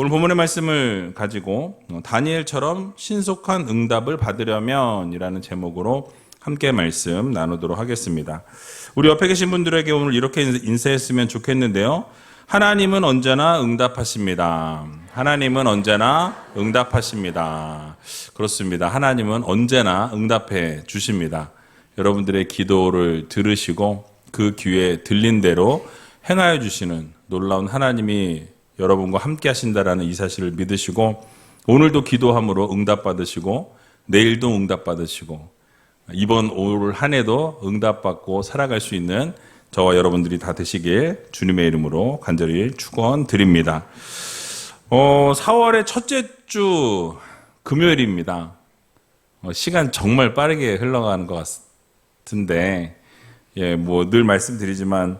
오늘 본문의 말씀을 가지고 다니엘처럼 신속한 응답을 받으려면 이라는 제목으로 함께 말씀 나누도록 하겠습니다. 우리 옆에 계신 분들에게 오늘 이렇게 인사했으면 좋겠는데요. 하나님은 언제나 응답하십니다. 하나님은 언제나 응답하십니다. 그렇습니다. 하나님은 언제나 응답해 주십니다. 여러분들의 기도를 들으시고 그 귀에 들린 대로 행하여 주시는 놀라운 하나님이 여러분과 함께 하신다라는 이 사실을 믿으시고 오늘도 기도함으로 응답받으시고 내일도 응답받으시고 이번 올 한 해도 응답받고 살아갈 수 있는 저와 여러분들이 다 되시길 주님의 이름으로 간절히 축원드립니다. 4월의 첫째 주 금요일입니다. 시간 정말 빠르게 흘러가는 것 같은데 늘 말씀드리지만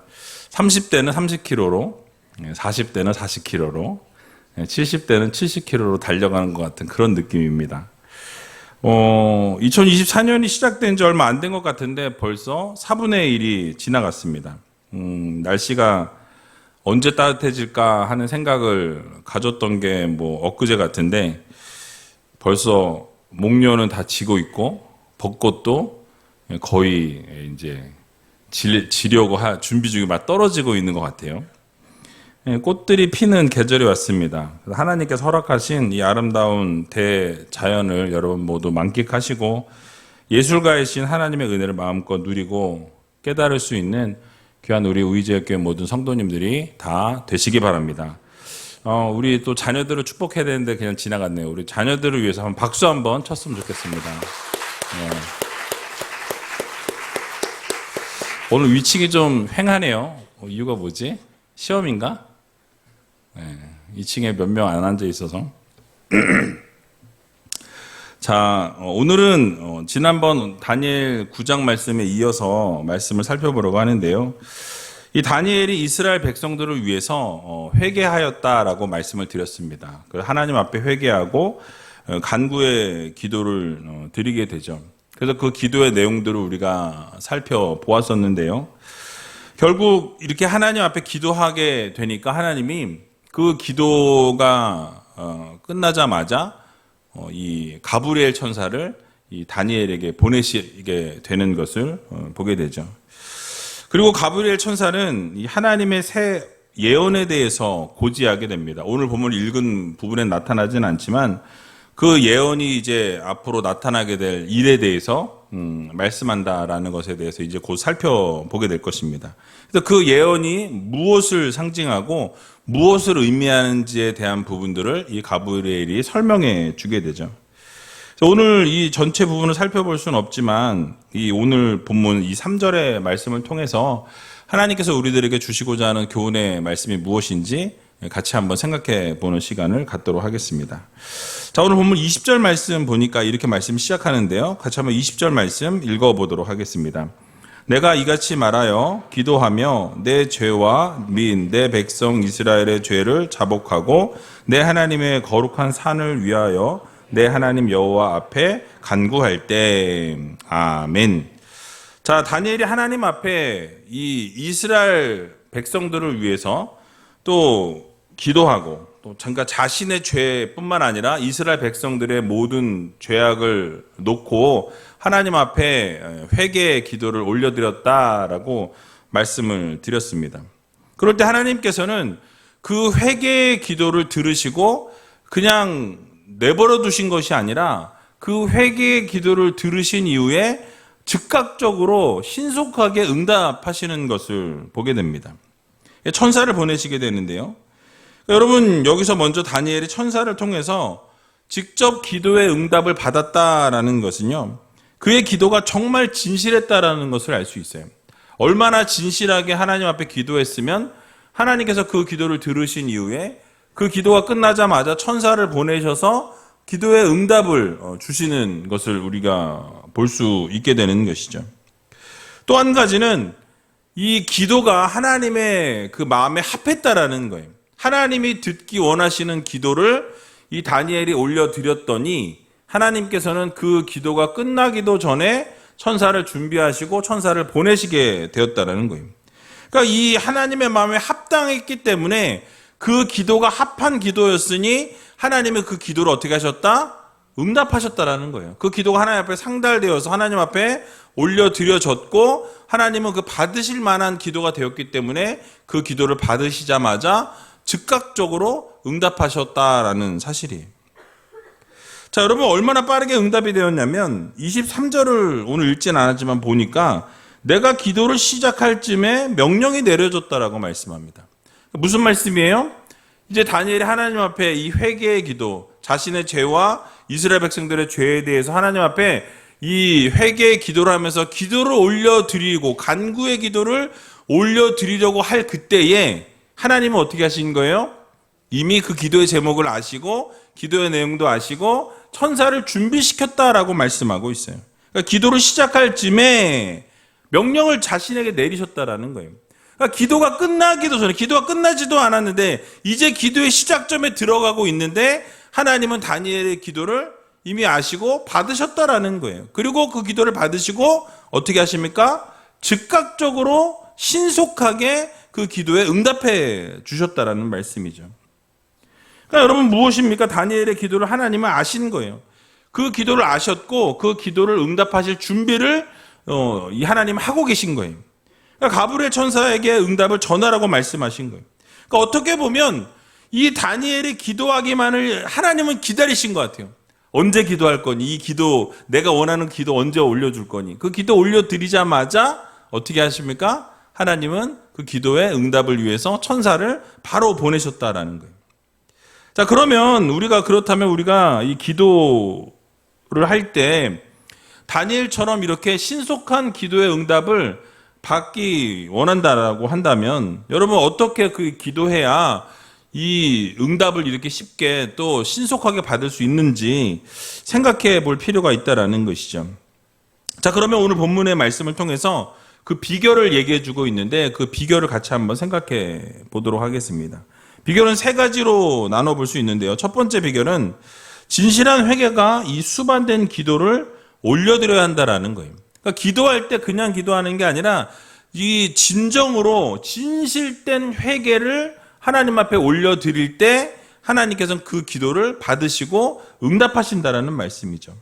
30대는 30km로 40대는 40km로 70대는 70km로 달려가는 것 같은 그런 느낌입니다. 2024년이 시작된 지 얼마 안 된 것 같은데 벌써 4분의 1이 지나갔습니다. 날씨가 언제 따뜻해질까 하는 생각을 가졌던 게 엊그제 같은데 벌써 목련은 다 지고 있고 벚꽃도 거의 이제 지려고 준비 중에 막 떨어지고 있는 것 같아요. 꽃들이 피는 계절이 왔습니다. 하나님께서 허락하신 이 아름다운 대자연을 여러분 모두 만끽하시고 예술가이신 하나님의 은혜를 마음껏 누리고 깨달을 수 있는 귀한 우리 의지역교회 모든 성도님들이 다 되시기 바랍니다. 우리 또 자녀들을 축복해야 되는데 그냥 지나갔네요. 우리 자녀들을 위해서 한번 박수 한번 쳤으면 좋겠습니다. 오늘 위층이 좀 휑하네요. 이유가 뭐지? 시험인가? 2층에 몇 명 안 앉아 있어서. 자, 오늘은 지난번 다니엘 9장 말씀에 이어서 말씀을 살펴보려고 하는데요. 이 다니엘이 이스라엘 백성들을 위해서 회개하였다라고 말씀을 드렸습니다. 하나님 앞에 회개하고 간구의 기도를 드리게 되죠. 그래서 그 기도의 내용들을 우리가 살펴보았었는데요. 결국 이렇게 하나님 앞에 기도하게 되니까 하나님이 그 기도가 끝나자마자 이 가브리엘 천사를 이 다니엘에게 보내시게 되는 것을 보게 되죠. 그리고 가브리엘 천사는 이 하나님의 새 예언에 대해서 고지하게 됩니다. 오늘 본문 읽은 부분에 나타나진 않지만 그 예언이 이제 앞으로 나타나게 될 일에 대해서 말씀한다라는 것에 대해서 이제 곧 살펴보게 될 것입니다. 그래서 그 예언이 무엇을 상징하고 무엇을 의미하는지에 대한 부분들을 이 가브리엘이 설명해 주게 되죠. 오늘 이 전체 부분을 살펴볼 수는 없지만 이 오늘 본문 이 3절의 말씀을 통해서 하나님께서 우리들에게 주시고자 하는 교훈의 말씀이 무엇인지 같이 한번 생각해 보는 시간을 갖도록 하겠습니다. 자, 오늘 본문 20절 말씀 보니까 이렇게 말씀 시작하는데요. 같이 한번 20절 말씀 읽어보도록 하겠습니다. 내가 이같이 말하여 기도하며 내 죄와 민 내 백성 이스라엘의 죄를 자복하고 내 하나님의 거룩한 산을 위하여 내 하나님 여호와 앞에 간구할 때 아멘. 자, 다니엘이 하나님 앞에 이 이스라엘 백성들을 위해서 또 기도하고 또 잠깐 자신의 죄뿐만 아니라 이스라엘 백성들의 모든 죄악을 놓고 하나님 앞에 회개의 기도를 올려드렸다라고 말씀을 드렸습니다. 그럴 때 하나님께서는 그 회개의 기도를 들으시고 그냥 내버려 두신 것이 아니라 그 회개의 기도를 들으신 이후에 즉각적으로 신속하게 응답하시는 것을 보게 됩니다. 천사를 보내시게 되는데요. 여러분, 여기서 먼저 다니엘이 천사를 통해서 직접 기도의 응답을 받았다라는 것은요, 그의 기도가 정말 진실했다라는 것을 알 수 있어요. 얼마나 진실하게 하나님 앞에 기도했으면 하나님께서 그 기도를 들으신 이후에 그 기도가 끝나자마자 천사를 보내셔서 기도의 응답을 주시는 것을 우리가 볼 수 있게 되는 것이죠. 또 한 가지는 이 기도가 하나님의 그 마음에 합했다라는 거예요. 하나님이 듣기 원하시는 기도를 이 다니엘이 올려드렸더니 하나님께서는 그 기도가 끝나기도 전에 천사를 준비하시고 천사를 보내시게 되었다라는 거예요. 그러니까 이 하나님의 마음에 합당했기 때문에 그 기도가 합한 기도였으니 하나님이 그 기도를 어떻게 하셨다? 응답하셨다라는 거예요. 그 기도가 하나님 앞에 상달되어서 하나님 앞에 올려드려졌고 하나님은 그 받으실 만한 기도가 되었기 때문에 그 기도를 받으시자마자 즉각적으로 응답하셨다라는 사실이에요. 자, 여러분 얼마나 빠르게 응답이 되었냐면 23절을 오늘 읽진 않았지만 보니까 내가 기도를 시작할 쯤에 명령이 내려졌다라고 말씀합니다. 무슨 말씀이에요? 이제 다니엘이 하나님 앞에 이 회개의 기도, 자신의 죄와 이스라엘 백성들의 죄에 대해서 하나님 앞에 이 회개의 기도를 하면서 기도를 올려드리고 간구의 기도를 올려드리려고 할 그때에 하나님은 어떻게 하신 거예요? 이미 그 기도의 제목을 아시고 기도의 내용도 아시고 천사를 준비시켰다라고 말씀하고 있어요. 그러니까 기도를 시작할 쯤에 명령을 자신에게 내리셨다라는 거예요. 그러니까 기도가 끝나기도 전에, 기도가 끝나지도 않았는데 이제 기도의 시작점에 들어가고 있는데 하나님은 다니엘의 기도를 이미 아시고 받으셨다라는 거예요. 그리고 그 기도를 받으시고 어떻게 하십니까? 즉각적으로 신속하게 그 기도에 응답해 주셨다라는 말씀이죠. 그러니까 여러분 무엇입니까? 다니엘의 기도를 하나님은 아신 거예요. 그 기도를 아셨고 그 기도를 응답하실 준비를 이 하나님은 하고 계신 거예요. 그러니까 가브리엘 천사에게 응답을 전하라고 말씀하신 거예요. 그러니까 어떻게 보면 이 다니엘이 기도하기만을 하나님은 기다리신 것 같아요. 언제 기도할 거니? 이 기도, 내가 원하는 기도 언제 올려줄 거니? 그 기도 올려드리자마자 어떻게 하십니까? 하나님은 그 기도의 응답을 위해서 천사를 바로 보내셨다라는 거예요. 자, 그러면 그렇다면 우리가 이 기도를 할 때 다니엘처럼 이렇게 신속한 기도의 응답을 받기 원한다라고 한다면 여러분 어떻게 그 기도해야 이 응답을 이렇게 쉽게 또 신속하게 받을 수 있는지 생각해 볼 필요가 있다라는 것이죠. 자, 그러면 오늘 본문의 말씀을 통해서 그 비결을 얘기해 주고 있는데 그 비결을 같이 한번 생각해 보도록 하겠습니다. 비결은 세 가지로 나눠볼 수 있는데요. 첫 번째 비결은 진실한 회개가 이 수반된 기도를 올려드려야 한다라는 거예요. 그러니까 기도할 때 그냥 기도하는 게 아니라 이 진정으로 진실된 회개를 하나님 앞에 올려드릴 때 하나님께서는 그 기도를 받으시고 응답하신다라는 말씀이죠.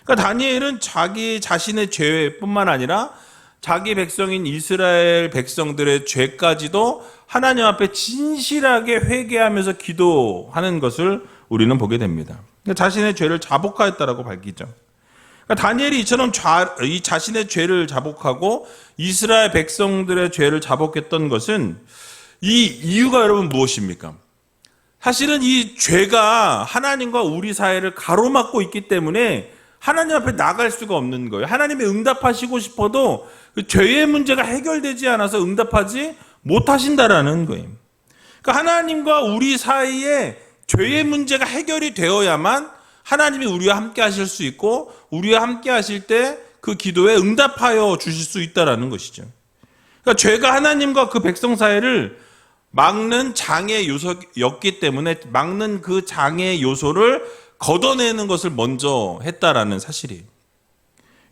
그러니까 다니엘은 자기 자신의 죄뿐만 아니라 자기 백성인 이스라엘 백성들의 죄까지도 하나님 앞에 진실하게 회개하면서 기도하는 것을 우리는 보게 됩니다. 그러니까 자신의 죄를 자복하였다라고 밝히죠. 그러니까 다니엘이 이처럼 이 자신의 죄를 자복하고 이스라엘 백성들의 죄를 자복했던 것은 이 이유가 여러분 무엇입니까? 사실은 이 죄가 하나님과 우리 사이를 가로막고 있기 때문에 하나님 앞에 나갈 수가 없는 거예요. 하나님이 응답하시고 싶어도 그 죄의 문제가 해결되지 않아서 응답하지 못하신다라는 거예요. 그러니까 하나님과 우리 사이에 죄의 문제가 해결이 되어야만 하나님이 우리와 함께 하실 수 있고 우리와 함께 하실 때 그 기도에 응답하여 주실 수 있다라는 것이죠. 그러니까 죄가 하나님과 그 백성 사이를 막는 장애 요소였기 때문에 막는 그 장애 요소를 걷어내는 것을 먼저 했다라는 사실이에요.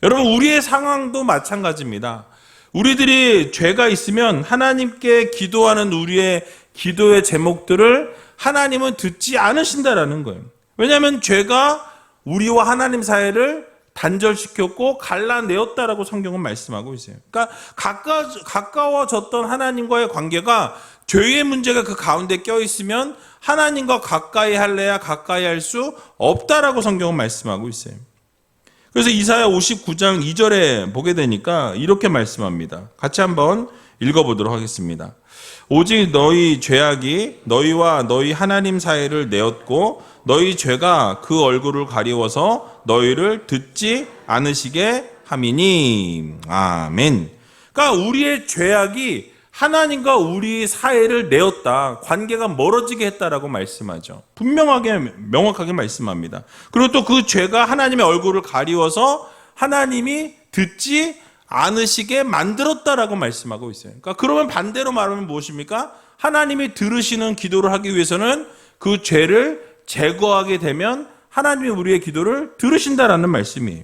여러분 우리의 상황도 마찬가지입니다. 우리들이 죄가 있으면 하나님께 기도하는 우리의 기도의 제목들을 하나님은 듣지 않으신다라는 거예요. 왜냐하면 죄가 우리와 하나님 사이를 단절시켰고 갈라내었다라고 성경은 말씀하고 있어요. 그러니까 가까워졌던 하나님과의 관계가 죄의 문제가 그 가운데 껴있으면 하나님과 가까이 할래야 가까이 할 수 없다라고 성경은 말씀하고 있어요. 그래서 이사야 59장 2절에 보게 되니까 이렇게 말씀합니다. 같이 한번 읽어보도록 하겠습니다. 오직 너희 죄악이 너희와 너희 하나님 사이를 내었고 너희 죄가 그 얼굴을 가리워서 너희를 듣지 않으시게 함이니. 아멘. 그러니까 우리의 죄악이 하나님과 우리 사이를 내었다. 관계가 멀어지게 했다라고 말씀하죠. 분명하게 명확하게 말씀합니다. 그리고 또 그 죄가 하나님의 얼굴을 가리워서 하나님이 듣지 않으시게 만들었다라고 말씀하고 있어요. 그러니까 그러면 반대로 말하면 무엇입니까? 하나님이 들으시는 기도를 하기 위해서는 그 죄를 제거하게 되면 하나님이 우리의 기도를 들으신다라는 말씀이에요.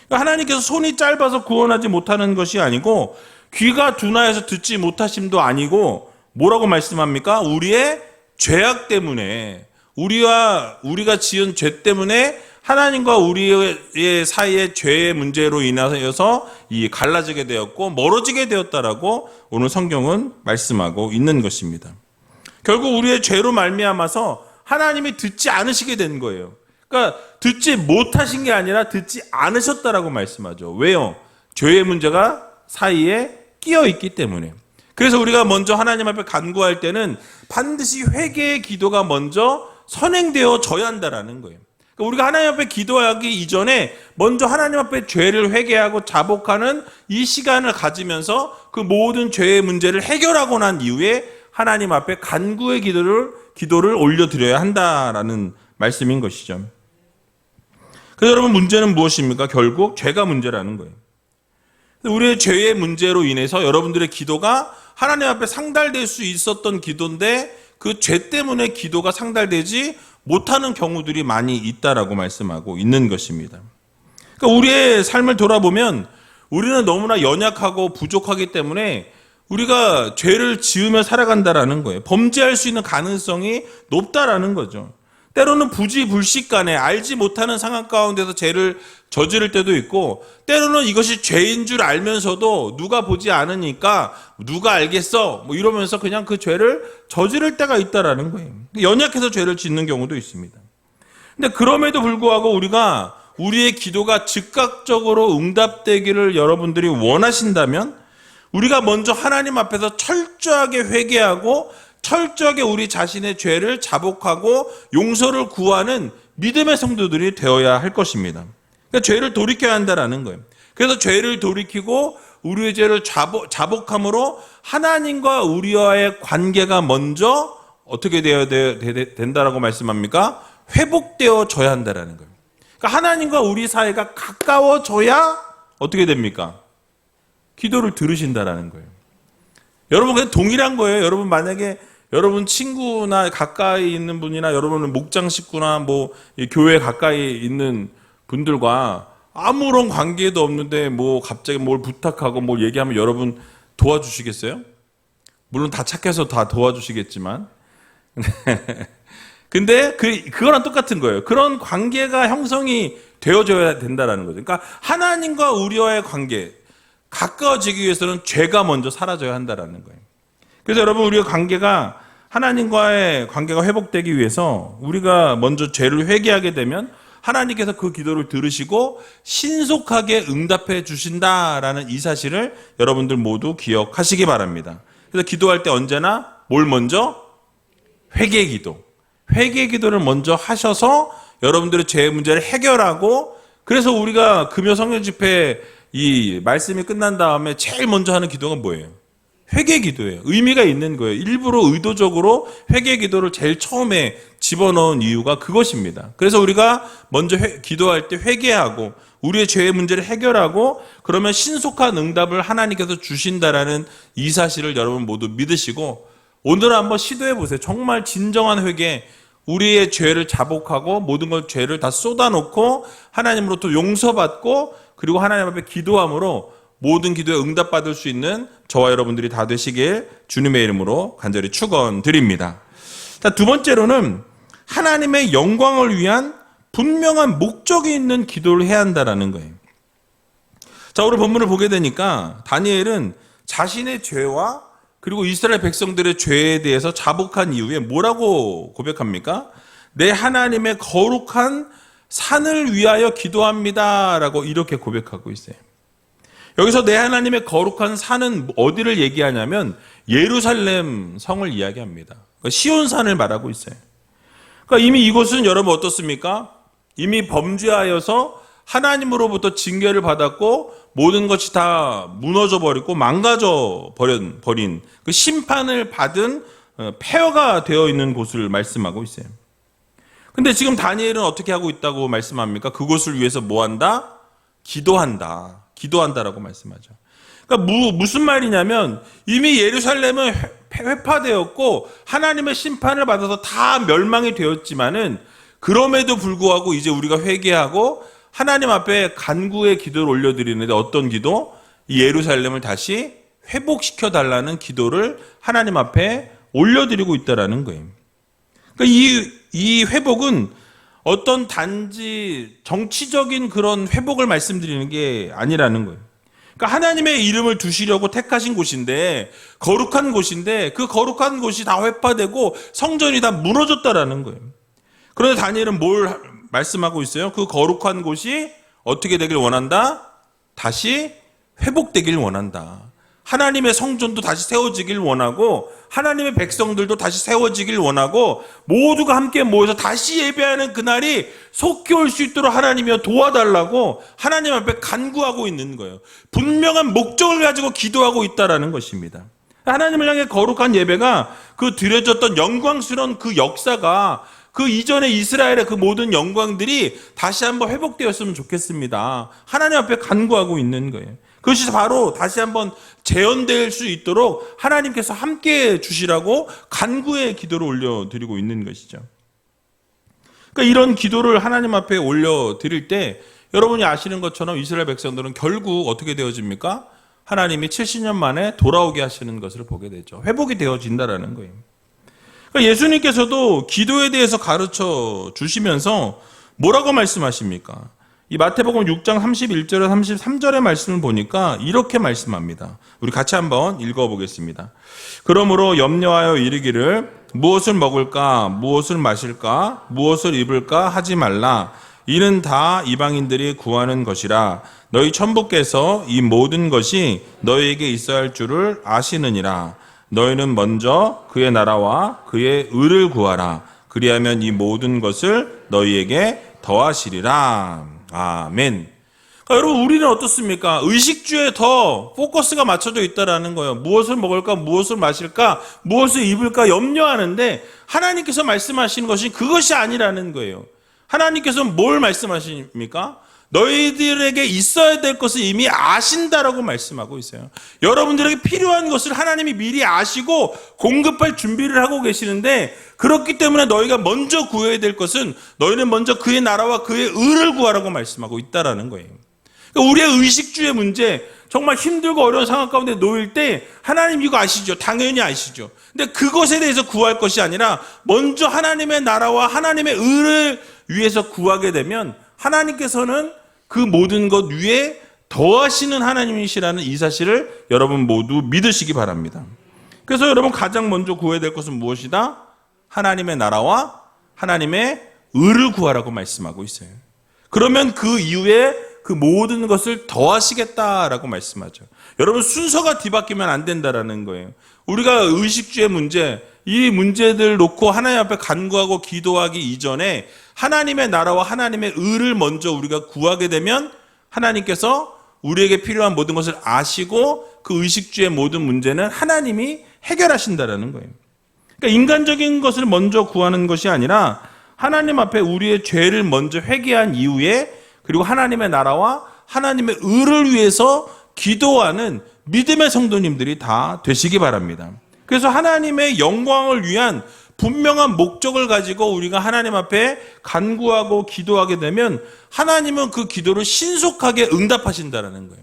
그러니까 하나님께서 손이 짧아서 구원하지 못하는 것이 아니고 귀가 둔하여서 듣지 못하심도 아니고 뭐라고 말씀합니까? 우리의 죄악 때문에, 우리가 지은 죄 때문에 하나님과 우리의 사이의 죄의 문제로 인하여서 이 갈라지게 되었고 멀어지게 되었다라고 오늘 성경은 말씀하고 있는 것입니다. 결국 우리의 죄로 말미암아서 하나님이 듣지 않으시게 된 거예요. 그러니까 듣지 못하신 게 아니라 듣지 않으셨다라고 말씀하죠. 왜요? 죄의 문제가 사이에 끼어 있기 때문에. 그래서 우리가 먼저 하나님 앞에 간구할 때는 반드시 회개의 기도가 먼저 선행되어져야 한다라는 거예요. 그러니까 우리가 하나님 앞에 기도하기 이전에 먼저 하나님 앞에 죄를 회개하고 자복하는 이 시간을 가지면서 그 모든 죄의 문제를 해결하고 난 이후에 하나님 앞에 간구의 기도를 올려드려야 한다라는 말씀인 것이죠. 그래서 여러분, 문제는 무엇입니까? 결국 죄가 문제라는 거예요. 우리의 죄의 문제로 인해서 여러분들의 기도가 하나님 앞에 상달될 수 있었던 기도인데 그 죄 때문에 기도가 상달되지 못하는 경우들이 많이 있다라고 말씀하고 있는 것입니다. 그러니까 우리의 삶을 돌아보면 우리는 너무나 연약하고 부족하기 때문에 우리가 죄를 지으며 살아간다라는 거예요. 범죄할 수 있는 가능성이 높다라는 거죠. 때로는 부지불식간에 알지 못하는 상황 가운데서 죄를 저지를 때도 있고, 때로는 이것이 죄인 줄 알면서도 누가 보지 않으니까 누가 알겠어 뭐 이러면서 그냥 그 죄를 저지를 때가 있다라는 거예요. 연약해서 죄를 짓는 경우도 있습니다. 근데 그럼에도 불구하고 우리가 우리의 기도가 즉각적으로 응답되기를 여러분들이 원하신다면 우리가 먼저 하나님 앞에서 철저하게 회개하고 철저하게 우리 자신의 죄를 자복하고 용서를 구하는 믿음의 성도들이 되어야 할 것입니다. 그러니까 죄를 돌이켜야 한다는 거예요. 그래서 죄를 돌이키고 우리의 죄를 자복함으로 하나님과 우리와의 관계가 먼저 어떻게 되어야 된다라고 말씀합니까? 회복되어져야 한다는 거예요. 그러니까 하나님과 우리 사이가 가까워져야 어떻게 됩니까? 기도를 들으신다라는 거예요. 여러분, 그냥 동일한 거예요. 여러분, 만약에 여러분 친구나 가까이 있는 분이나 여러분은 목장 식구나 뭐 교회 가까이 있는 분들과 아무런 관계도 없는데 뭐 갑자기 뭘 부탁하고 뭘 얘기하면 여러분 도와주시겠어요? 물론 다 착해서 다 도와주시겠지만 근데 그거랑 똑같은 거예요. 그런 관계가 형성이 되어져야 된다는 거죠. 그러니까 하나님과 우리와의 관계, 가까워지기 위해서는 죄가 먼저 사라져야 한다는 거예요. 그래서 여러분, 우리의 관계가 하나님과의 관계가 회복되기 위해서 우리가 먼저 죄를 회개하게 되면 하나님께서 그 기도를 들으시고 신속하게 응답해 주신다라는 이 사실을 여러분들 모두 기억하시기 바랍니다. 그래서 기도할 때 언제나 뭘 먼저? 회개 기도. 회개 기도를 먼저 하셔서 여러분들의 죄의 문제를 해결하고, 그래서 우리가 금요 성령 집회 이 말씀이 끝난 다음에 제일 먼저 하는 기도가 뭐예요? 회개 기도예요. 의미가 있는 거예요. 일부러 의도적으로 회개 기도를 제일 처음에 집어넣은 이유가 그것입니다. 그래서 우리가 먼저 기도할 때 회개하고 우리의 죄의 문제를 해결하고 그러면 신속한 응답을 하나님께서 주신다라는 이 사실을 여러분 모두 믿으시고 오늘 한번 시도해 보세요. 정말 진정한 회개, 우리의 죄를 자복하고 모든 걸 죄를 다 쏟아놓고 하나님으로부터 용서받고 그리고 하나님 앞에 기도함으로 모든 기도에 응답받을 수 있는 저와 여러분들이 다 되시길 주님의 이름으로 간절히 축원드립니다. 자, 두 번째로는 하나님의 영광을 위한 분명한 목적이 있는 기도를 해야 한다는 거예요. 자, 오늘 본문을 보게 되니까 다니엘은 자신의 죄와 그리고 이스라엘 백성들의 죄에 대해서 자복한 이후에 뭐라고 고백합니까? 내 하나님의 거룩한 산을 위하여 기도합니다라고 이렇게 고백하고 있어요. 여기서 내 하나님의 거룩한 산은 어디를 얘기하냐면 예루살렘 성을 이야기합니다. 그러니까 시온산을 말하고 있어요. 그러니까 이미 이곳은 여러분 어떻습니까? 이미 범죄하여서 하나님으로부터 징계를 받았고 모든 것이 다 무너져 버리고 망가져 버린 그 심판을 받은 폐허가 되어 있는 곳을 말씀하고 있어요. 근데 지금 다니엘은 어떻게 하고 있다고 말씀합니까? 그곳을 위해서 뭐 한다? 기도한다. 기도한다라고 말씀하죠. 그러니까 무슨 말이냐면 이미 예루살렘은 회파되었고 하나님의 심판을 받아서 다 멸망이 되었지만은 그럼에도 불구하고 이제 우리가 회개하고 하나님 앞에 간구의 기도를 올려드리는데 어떤 기도? 이 예루살렘을 다시 회복시켜 달라는 기도를 하나님 앞에 올려드리고 있다라는 거예요. 그러니까 이 회복은 어떤 단지 정치적인 그런 회복을 말씀드리는 게 아니라는 거예요. 그러니까 하나님의 이름을 두시려고 택하신 곳인데, 거룩한 곳인데, 그 거룩한 곳이 다 회파되고 성전이 다 무너졌다라는 거예요. 그런데 다니엘은 뭘 말씀하고 있어요? 그 거룩한 곳이 어떻게 되길 원한다? 다시 회복되길 원한다. 하나님의 성전도 다시 세워지길 원하고, 하나님의 백성들도 다시 세워지길 원하고, 모두가 함께 모여서 다시 예배하는 그날이 속히 올 수 있도록 하나님이여 도와달라고 하나님 앞에 간구하고 있는 거예요. 분명한 목적을 가지고 기도하고 있다라는 것입니다. 하나님을 향해 거룩한 예배가, 그 드려졌던 영광스러운 그 역사가, 그 이전에 이스라엘의 그 모든 영광들이 다시 한번 회복되었으면 좋겠습니다. 하나님 앞에 간구하고 있는 거예요. 그것이 바로 다시 한번 재현될 수 있도록 하나님께서 함께 주시라고 간구의 기도를 올려드리고 있는 것이죠. 그러니까 이런 기도를 하나님 앞에 올려드릴 때 여러분이 아시는 것처럼 이스라엘 백성들은 결국 어떻게 되어집니까? 하나님이 70년 만에 돌아오게 하시는 것을 보게 되죠. 회복이 되어진다라는 거예요. 그러니까 예수님께서도 기도에 대해서 가르쳐 주시면서 뭐라고 말씀하십니까? 이 마태복음 6장 31절에 33절의 말씀을 보니까 이렇게 말씀합니다. 우리 같이 한번 읽어보겠습니다. 그러므로 염려하여 이르기를 무엇을 먹을까, 무엇을 마실까, 무엇을 입을까 하지 말라. 이는 다 이방인들이 구하는 것이라. 너희 천부께서 이 모든 것이 너희에게 있어야 할 줄을 아시느니라. 너희는 먼저 그의 나라와 그의 의를 구하라. 그리하면 이 모든 것을 너희에게 더하시리라. 아멘. 그러니까 여러분, 우리는 어떻습니까? 의식주에 더 포커스가 맞춰져 있다라는 거예요. 무엇을 먹을까, 무엇을 마실까, 무엇을 입을까 염려하는데, 하나님께서 말씀하시는 것이 그것이 아니라는 거예요. 하나님께서 뭘 말씀하십니까? 너희들에게 있어야 될 것을 이미 아신다라고 말씀하고 있어요. 여러분들에게 필요한 것을 하나님이 미리 아시고 공급할 준비를 하고 계시는데, 그렇기 때문에 너희가 먼저 구해야 될 것은 너희는 먼저 그의 나라와 그의 의를 구하라고 말씀하고 있다라는 거예요. 그러니까 우리의 의식주의 문제, 정말 힘들고 어려운 상황 가운데 놓일 때 하나님 이거 아시죠? 당연히 아시죠. 근데 그것에 대해서 구할 것이 아니라 먼저 하나님의 나라와 하나님의 의를 위해서 구하게 되면 하나님께서는 그 모든 것 위에 더하시는 하나님이시라는 이 사실을 여러분 모두 믿으시기 바랍니다. 그래서 여러분 가장 먼저 구해야 될 것은 무엇이다? 하나님의 나라와 하나님의 의를 구하라고 말씀하고 있어요. 그러면 그 이후에 그 모든 것을 더하시겠다라고 말씀하죠. 여러분, 순서가 뒤바뀌면 안 된다라는 거예요. 우리가 의식주의 문제, 이 문제들 놓고 하나님 앞에 간구하고 기도하기 이전에 하나님의 나라와 하나님의 의를 먼저 우리가 구하게 되면 하나님께서 우리에게 필요한 모든 것을 아시고 그 의식주의 모든 문제는 하나님이 해결하신다라는 거예요. 그러니까 인간적인 것을 먼저 구하는 것이 아니라 하나님 앞에 우리의 죄를 먼저 회개한 이후에, 그리고 하나님의 나라와 하나님의 의를 위해서 기도하는 믿음의 성도님들이 다 되시기 바랍니다. 그래서 하나님의 영광을 위한 분명한 목적을 가지고 우리가 하나님 앞에 간구하고 기도하게 되면 하나님은 그 기도를 신속하게 응답하신다는 거예요.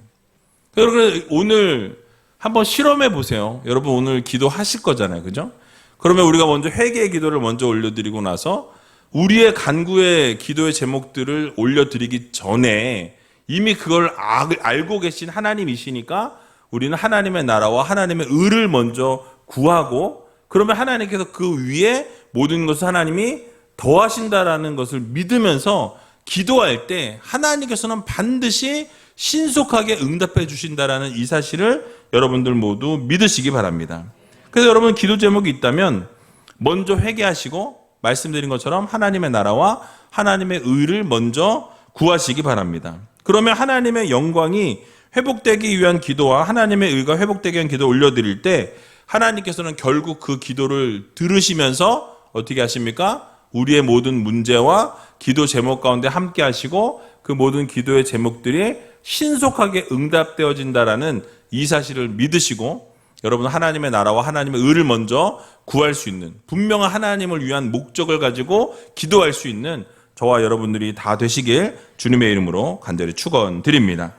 여러분, 오늘 한번 실험해 보세요. 여러분 오늘 기도하실 거잖아요. 그죠? 그러면 우리가 먼저 회개의 기도를 먼저 올려드리고 나서 우리의 간구의 기도의 제목들을 올려드리기 전에 이미 그걸 알고 계신 하나님이시니까 우리는 하나님의 나라와 하나님의 의를 먼저 구하고, 그러면 하나님께서 그 위에 모든 것을 하나님이 더하신다라는 것을 믿으면서 기도할 때 하나님께서는 반드시 신속하게 응답해 주신다라는 이 사실을 여러분들 모두 믿으시기 바랍니다. 그래서 여러분 기도 제목이 있다면 먼저 회개하시고 말씀드린 것처럼 하나님의 나라와 하나님의 의를 먼저 구하시기 바랍니다. 그러면 하나님의 영광이 회복되기 위한 기도와 하나님의 의가 회복되기 위한 기도 올려드릴 때 하나님께서는 결국 그 기도를 들으시면서 어떻게 하십니까? 우리의 모든 문제와 기도 제목 가운데 함께 하시고 그 모든 기도의 제목들이 신속하게 응답되어진다라는 이 사실을 믿으시고 여러분 하나님의 나라와 하나님의 의를 먼저 구할 수 있는 분명한 하나님을 위한 목적을 가지고 기도할 수 있는 저와 여러분들이 다 되시길 주님의 이름으로 간절히 축원드립니다.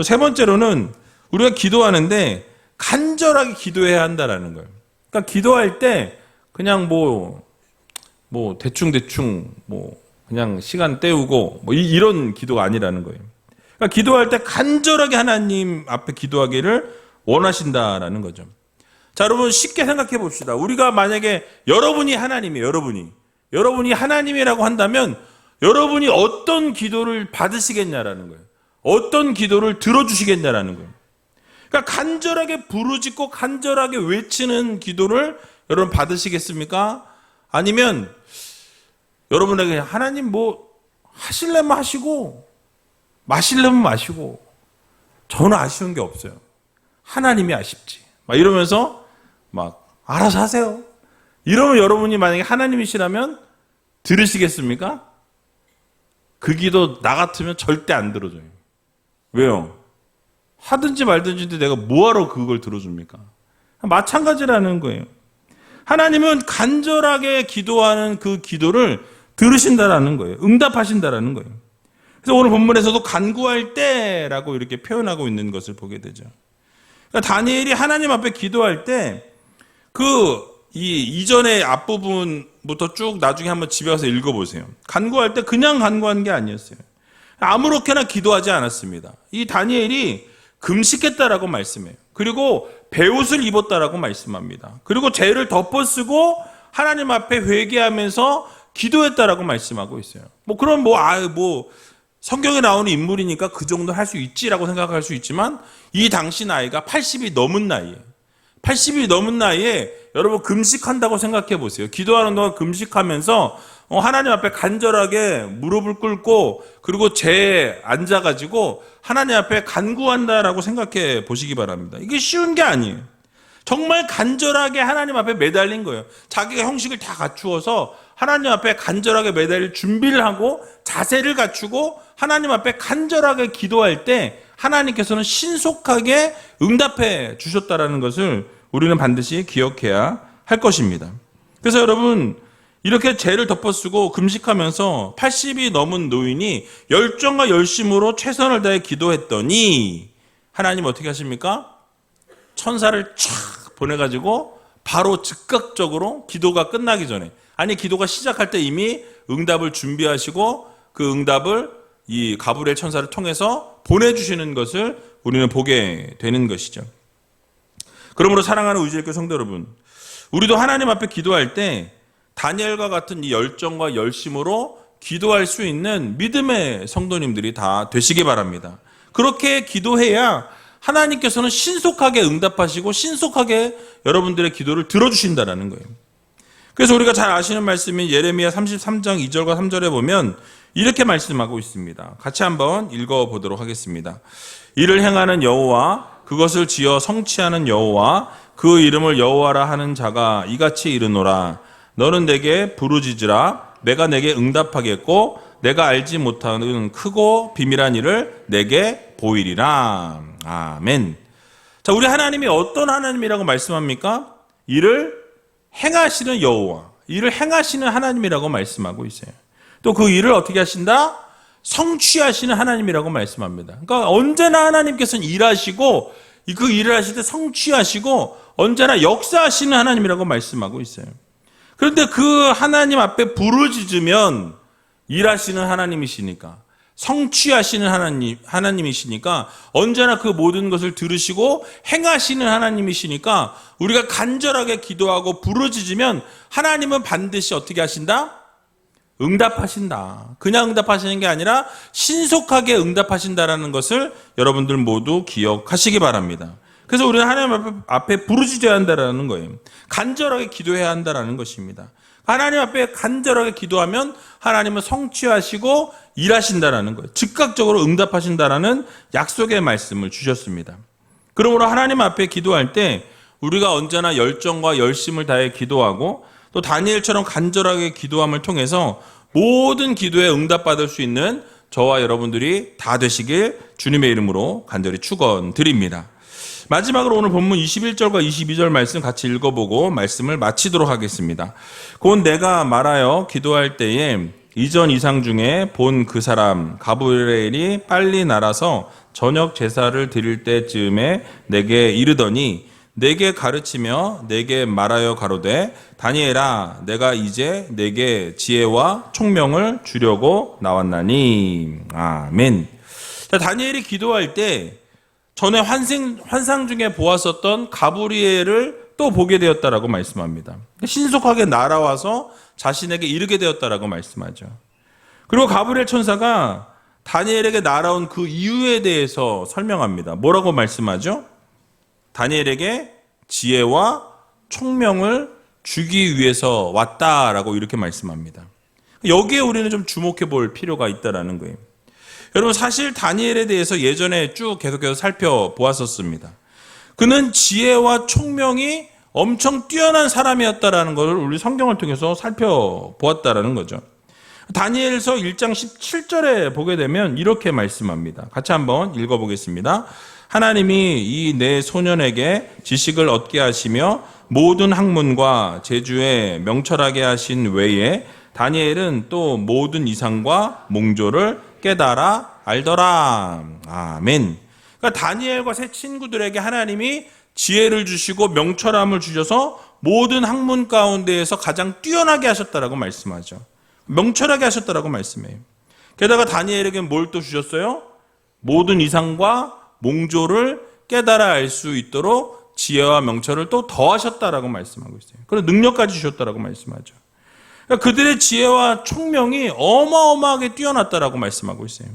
세 번째로는 우리가 기도하는데 간절하게 기도해야 한다라는 거예요. 그러니까 기도할 때 그냥 뭐 대충 그냥 시간 때우고 이런 기도가 아니라는 거예요. 그러니까 기도할 때 간절하게 하나님 앞에 기도하기를 원하신다라는 거죠. 자, 여러분 쉽게 생각해 봅시다. 우리가 만약에 여러분이 하나님이에요. 여러분이 하나님이라고 한다면 여러분이 어떤 기도를 받으시겠냐라는 거예요. 어떤 기도를 들어주시겠냐라는 거예요. 그러니까 간절하게 부르짖고 간절하게 외치는 기도를 여러분 받으시겠습니까? 아니면 여러분에게 하나님 하실래면 하시고 마실래면 마시고 저는 아쉬운 게 없어요. 하나님이 아쉽지. 이러면서 알아서 하세요. 이러면 여러분이 만약에 하나님이시라면 들으시겠습니까? 그 기도 나 같으면 절대 안 들어줘요. 왜요? 하든지 말든지 내가 뭐하러 그걸 들어줍니까? 마찬가지라는 거예요. 하나님은 간절하게 기도하는 그 기도를 들으신다라는 거예요. 응답하신다라는 거예요. 그래서 오늘 본문에서도 간구할 때라고 이렇게 표현하고 있는 것을 보게 되죠. 그러니까 다니엘이 하나님 앞에 기도할 때 이전의 앞부분부터 쭉 나중에 한번 집에 가서 읽어보세요. 간구할 때 그냥 간구한 게 아니었어요. 아무렇게나 기도하지 않았습니다. 이 다니엘이 금식했다라고 말씀해요. 그리고 베옷을 입었다라고 말씀합니다. 그리고 죄를 덮어쓰고 하나님 앞에 회개하면서 기도했다라고 말씀하고 있어요. 그럼 성경에 나오는 인물이니까 그 정도 할 수 있지라고 생각할 수 있지만 이 당시 나이가 80이 넘은 나이에요. 80이 넘은 나이에 여러분 금식한다고 생각해 보세요. 기도하는 동안 금식하면서 하나님 앞에 간절하게 무릎을 꿇고 그리고 재에 앉아가지고 하나님 앞에 간구한다라고 생각해 보시기 바랍니다. 이게 쉬운 게 아니에요. 정말 간절하게 하나님 앞에 매달린 거예요. 자기가 형식을 다 갖추어서 하나님 앞에 간절하게 매달릴 준비를 하고 자세를 갖추고 하나님 앞에 간절하게 기도할 때 하나님께서는 신속하게 응답해 주셨다라는 것을 우리는 반드시 기억해야 할 것입니다. 그래서 여러분 이렇게 죄를 덮어쓰고 금식하면서 80이 넘은 노인이 열정과 열심으로 최선을 다해 기도했더니 하나님 어떻게 하십니까? 천사를 촥 보내가지고 바로 즉각적으로 기도가 끝나기 전에 기도가 시작할 때 이미 응답을 준비하시고 그 응답을 이 가브리엘 천사를 통해서 보내주시는 것을 우리는 보게 되는 것이죠. 그러므로 사랑하는 우리의교회 성도 여러분, 우리도 하나님 앞에 기도할 때 다니엘과 같은 이 열정과 열심으로 기도할 수 있는 믿음의 성도님들이 다 되시기 바랍니다. 그렇게 기도해야 하나님께서는 신속하게 응답하시고 신속하게 여러분들의 기도를 들어주신다는 거예요. 그래서 우리가 잘 아시는 말씀인 예레미야 33장 2절과 3절에 보면 이렇게 말씀하고 있습니다. 같이 한번 읽어보도록 하겠습니다. 이를 행하는 여호와 그것을 지어 성취하는 여호와 그 이름을 여호와라 하는 자가 이같이 이르노라. 너는 내게 부르짖으라. 내가 내게 응답하겠고 내가 알지 못하는 크고 비밀한 일을 내게 보이리라. 아멘. 자, 우리 하나님이 어떤 하나님이라고 말씀합니까? 이를 행하시는 여호와, 일을 행하시는 하나님이라고 말씀하고 있어요. 또 그 일을 어떻게 하신다? 성취하시는 하나님이라고 말씀합니다. 그러니까 언제나 하나님께서는 일하시고 그 일을 하실 때 성취하시고 언제나 역사하시는 하나님이라고 말씀하고 있어요. 그런데 그 하나님 앞에 부르짖으면 일하시는 하나님이시니까 성취하시는 하나님이시니까 언제나 그 모든 것을 들으시고 행하시는 하나님이시니까 우리가 간절하게 기도하고 부르짖으면 하나님은 반드시 어떻게 하신다? 응답하신다. 그냥 응답하시는 게 아니라 신속하게 응답하신다라는 것을 여러분들 모두 기억하시기 바랍니다. 그래서 우리는 하나님 앞에 부르짖어야 한다라는 거예요. 간절하게 기도해야 한다라는 것입니다. 하나님 앞에 간절하게 기도하면 하나님은 성취하시고 일하신다라는 거예요. 즉각적으로 응답하신다라는 약속의 말씀을 주셨습니다. 그러므로 하나님 앞에 기도할 때 우리가 언제나 열정과 열심을 다해 기도하고 또 다니엘처럼 간절하게 기도함을 통해서 모든 기도에 응답받을 수 있는 저와 여러분들이 다 되시길 주님의 이름으로 간절히 축원드립니다. 마지막으로 오늘 본문 21절과 22절 말씀 같이 읽어보고 말씀을 마치도록 하겠습니다. 곧 내가 말하여 기도할 때에 이전 이상 중에 본 그 사람 가브리엘이 빨리 날아서 저녁 제사를 드릴 때쯤에 내게 이르더니 내게 가르치며 내게 말하여 가로되 다니엘아 내가 이제 내게 지혜와 총명을 주려고 나왔나니. 아멘. 자, 다니엘이 기도할 때 전에 환상 중에 보았었던 가브리엘을 또 보게 되었다라고 말씀합니다. 신속하게 날아와서 자신에게 이르게 되었다라고 말씀하죠. 그리고 가브리엘 천사가 다니엘에게 날아온 그 이유에 대해서 설명합니다. 뭐라고 말씀하죠? 다니엘에게 지혜와 총명을 주기 위해서 왔다라고 이렇게 말씀합니다. 여기에 우리는 좀 주목해 볼 필요가 있다라는 거예요. 여러분, 사실 다니엘에 대해서 예전에 쭉 계속해서 살펴보았었습니다. 그는 지혜와 총명이 엄청 뛰어난 사람이었다라는 것을 우리 성경을 통해서 살펴보았다라는 거죠. 다니엘서 1장 17절에 보게 되면 이렇게 말씀합니다. 같이 한번 읽어보겠습니다. 하나님이 이 내 소년에게 지식을 얻게 하시며 모든 학문과 재주에 명철하게 하신 외에 다니엘은 또 모든 이상과 몽조를 깨달아 알더라. 아멘. 그러니까 다니엘과 세 친구들에게 하나님이 지혜를 주시고 명철함을 주셔서 모든 학문 가운데에서 가장 뛰어나게 하셨다라고 말씀하죠. 명철하게 하셨다라고 말씀해요. 게다가 다니엘에게 뭘 또 주셨어요? 모든 이상과 몽조를 깨달아 알 수 있도록 지혜와 명철을 또 더하셨다라고 말씀하고 있어요. 그리고 능력까지 주셨다라고 말씀하죠. 그러니까 그들의 지혜와 총명이 어마어마하게 뛰어났다라고 말씀하고 있어요.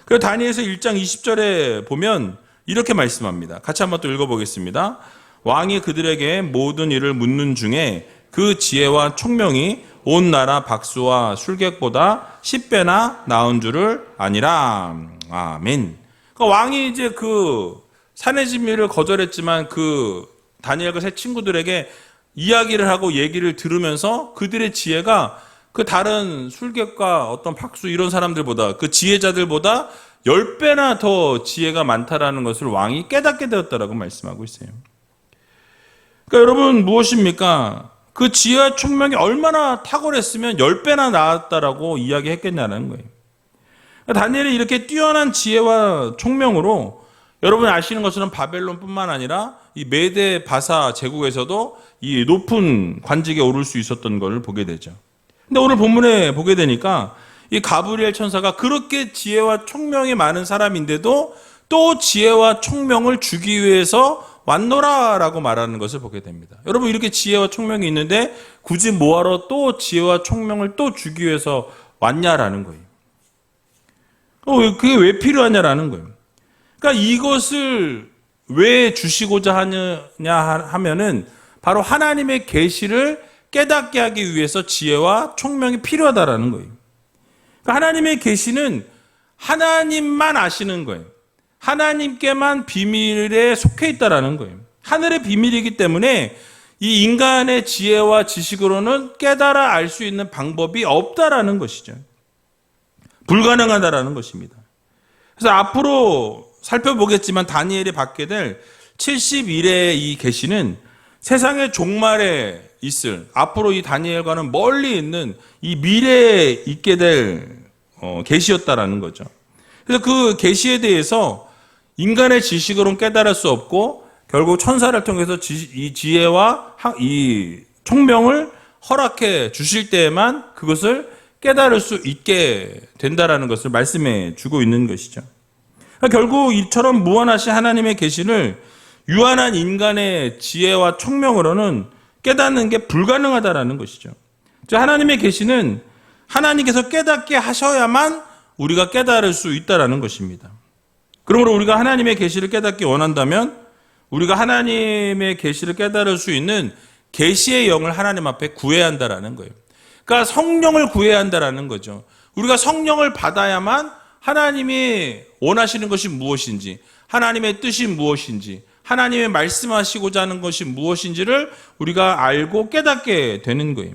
그리고 다니엘서 1장 20절에 보면 이렇게 말씀합니다. 같이 한번 또 읽어보겠습니다. 왕이 그들에게 모든 일을 묻는 중에 그 지혜와 총명이 온 나라 박수와 술객보다 10배나 나은 줄을 아니라. 아멘. 그러니까 왕이 이제 그 산의 진미를 거절했지만 그 다니엘과 세 친구들에게 이야기를 하고 얘기를 들으면서 그들의 지혜가 그 다른 술객과 어떤 박수 이런 사람들보다 그 지혜자들보다 10배나 더 지혜가 많다라는 것을 왕이 깨닫게 되었다라고 말씀하고 있어요. 그러니까 여러분, 무엇입니까? 그 지혜와 총명이 얼마나 탁월했으면 10배나 나았다라고 이야기했겠냐는 거예요. 다니엘이 이렇게 뛰어난 지혜와 총명으로 여러분 아시는 것처럼 바벨론뿐만 아니라 이 메데 바사 제국에서도 이 높은 관직에 오를 수 있었던 것을 보게 되죠. 근데 오늘 본문에 보게 되니까 이 가브리엘 천사가 그렇게 지혜와 총명이 많은 사람인데도 또 지혜와 총명을 주기 위해서 왔노라라고 말하는 것을 보게 됩니다. 여러분, 이렇게 지혜와 총명이 있는데 굳이 뭐하러 또 지혜와 총명을 또 주기 위해서 왔냐라는 거예요. 그게 왜 필요하냐라는 거예요. 그러니까 이것을 왜 주시고자 하느냐 하면은 바로 하나님의 계시를 깨닫게 하기 위해서 지혜와 총명이 필요하다라는 거예요. 그러니까 하나님의 계시는 하나님만 아시는 거예요. 하나님께만 비밀에 속해 있다라는 거예요. 하늘의 비밀이기 때문에 이 인간의 지혜와 지식으로는 깨달아 알 수 있는 방법이 없다라는 것이죠. 불가능하다라는 것입니다. 그래서 앞으로 살펴보겠지만 다니엘이 받게 될 70일의 이 계시는 세상의 종말에 있을, 앞으로 이 다니엘과는 멀리 있는 이 미래에 있게 될 계시였다라는 거죠. 그래서 그 계시에 대해서 인간의 지식으로는 깨달을 수 없고 결국 천사를 통해서 이 지혜와 이 총명을 허락해 주실 때에만 그것을 깨달을 수 있게 된다라는 것을 말씀해 주고 있는 것이죠. 그러니까 결국 이처럼 무한하신 하나님의 계시를 유한한 인간의 지혜와 총명으로는 깨닫는 게 불가능하다라는 것이죠. 즉 하나님의 계시는 하나님께서 깨닫게 하셔야만 우리가 깨달을 수 있다라는 것입니다. 그러므로 우리가 하나님의 계시를 깨닫기 원한다면 우리가 하나님의 계시를 깨달을 수 있는 계시의 영을 하나님 앞에 구해야 한다라는 거예요. 그러니까 성령을 구해야 한다라는 거죠. 우리가 성령을 받아야만 하나님이 원하시는 것이 무엇인지, 하나님의 뜻이 무엇인지, 하나님의 말씀하시고자 하는 것이 무엇인지를 우리가 알고 깨닫게 되는 거예요.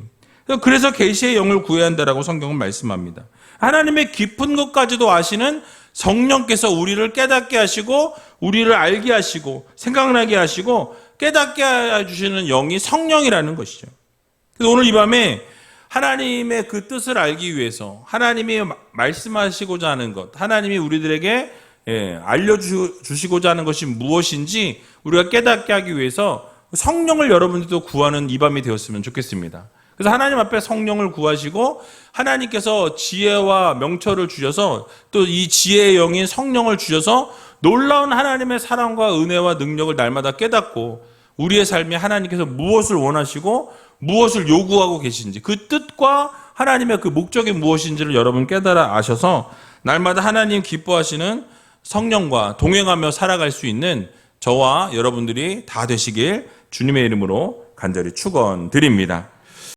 그래서 계시의 영을 구해야 한다라고 성경은 말씀합니다. 하나님의 깊은 것까지도 아시는 성령께서 우리를 깨닫게 하시고 우리를 알게 하시고 생각나게 하시고 깨닫게 해주시는 영이 성령이라는 것이죠. 그래서 오늘 이 밤에 하나님의 그 뜻을 알기 위해서 하나님이 말씀하시고자 하는 것, 하나님이 우리들에게 알려주시고자 하는 것이 무엇인지 우리가 깨닫게 하기 위해서 성령을 여러분들도 구하는 이 밤이 되었으면 좋겠습니다. 그래서 하나님 앞에 성령을 구하시고 하나님께서 지혜와 명철을 주셔서 또 이 지혜의 영인 성령을 주셔서 놀라운 하나님의 사랑과 은혜와 능력을 날마다 깨닫고 우리의 삶에 하나님께서 무엇을 원하시고 무엇을 요구하고 계신지 그 뜻과 하나님의 그 목적이 무엇인지를 여러분 깨달아 아셔서 날마다 하나님 기뻐하시는 성령과 동행하며 살아갈 수 있는 저와 여러분들이 다 되시길 주님의 이름으로 간절히 축원드립니다.